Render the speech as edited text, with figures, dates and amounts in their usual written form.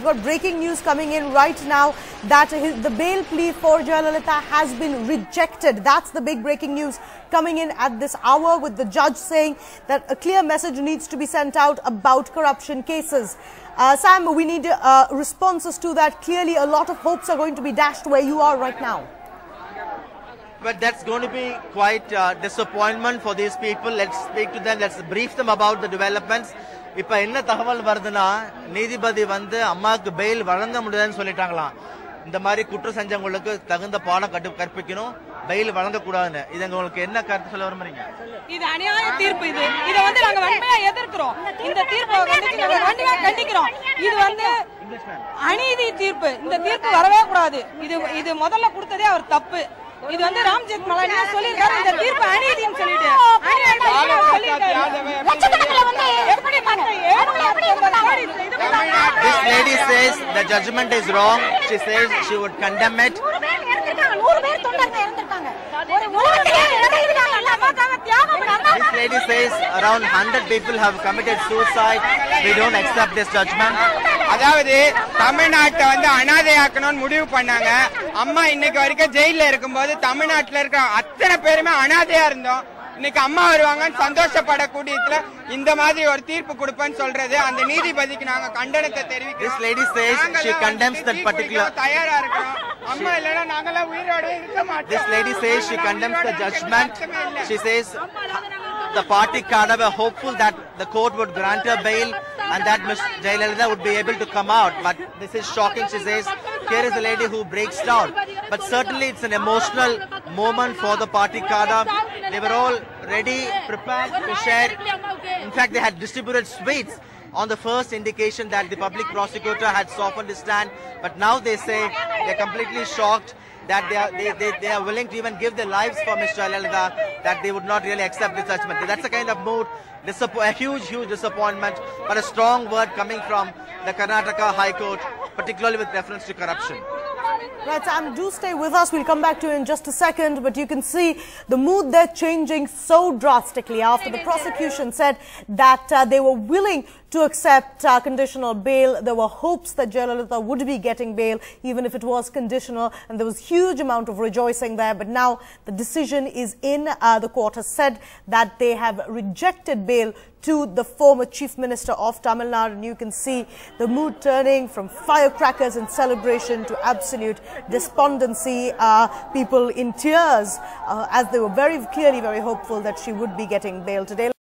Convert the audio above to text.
we've got breaking news coming in right now that the bail plea for Jayalalitha has been rejected. That's the big breaking news coming in at this hour, with the judge saying that a clear message needs to be sent out about corruption cases. Sam, we need responses to that. Clearly, a lot of hopes are going to be dashed where you are right now. But that's going to be quite disappointment for these people. Let's speak to them. Let's brief them about the developments. இப்ப என்ன தகவல் வருதுன்னா, நீதிபதி வந்து அம்மாக்கு fail வழங்க முடியாதுன்னு சொல்லிட்டாங்களாம். இந்த மாதிரி குற்றம் செஞ்சவங்களுக்கு தகுந்த பாடம் கற்பிக்கணும், பெயில் வழங்க கூடாதுன்னு. இது உங்களுக்கு என்ன கருத்து சொல்ல விரும்புறீங்க? இது அநியாய தீர்ப்பு. இத வந்து நாங்க வன்மையா எதிர்க்கிறோம். இந்த தீர்ப்பை வந்து நாங்க வன்மையா கண்டிக்கிறோம். இது வந்து அநீதி தீர்ப்பு. இந்த தீர்ப்பு வரவே கூடாது. இது முதல்ல கொடுத்ததே அவர் தப்பு. இது வந்து ராம் ஜெத்மலானி சொல்லிருக்காரு, இந்த தீர்ப்பு அநீதின்னு சொல்லிட்டு. This lady says the judgment is wrong. She says she would condemn it. This lady says around 100 people have committed suicide. We don't accept this judgment. அதாவது தமிழ்நாட்டை வந்து அனாதையாக்கணும்னு முடிவு பண்ணாங்க. அம்மா இன்னைக்கு வரைக்கும் ஜெயில இருக்கும்போது தமிழ்நாட்டில் இருக்கிற அத்தனை பேருமே அனாதையா இருந்தோம். இன்னைக்கு அம்மா வருவாங்கன்னு சந்தோஷப்படக்கூடியதுல இந்த மாதிரி ஒரு தீர்ப்பு கொடுப்பேன்னு சொல்றது அந்த நீதிபதிக்கு நாங்க கண்டனத்தை தெரிவிக்கிறோம். This lady says she condemns that particular. தயாரா இருக்கிறோம். அம்மா இல்லனா நாங்கள உயிரோட இருக்க மாட்டோம். This lady says she condemns the judgment. She says the party cadre were hopeful that the court would grant her bail and that Ms. Jayalalitha would be able to come out. But this is shocking. She says here is a lady who breaks down. But certainly it's an emotional moment for the party cadre. They were all ready, prepared to share. In fact, they had distributed sweets on the first indication that the public prosecutor had softened his stand. But now they say they're completely shocked that they are willing to even give their lives for Ms. Jayalalitha, that they would not really accept this judgment. That's the kind of mood, a huge disappointment, but a strong word coming from the Karnataka High Court, particularly with reference to corruption. Right, Sam, do stay with us. We'll come back to you in just a second. But you can see the mood there changing so drastically after the prosecution said that they were willing to accept conditional bail. There were hopes that Jayalalitha would be getting bail, even if it was conditional. And there was huge amount of rejoicing there. But now the decision is in. The court has said that they have rejected bail to the former Chief Minister of Tamil Nadu. And you can see the mood turning from firecrackers and celebration to absolute despondency. People in tears as they were very clearly very hopeful that she would be getting bail today.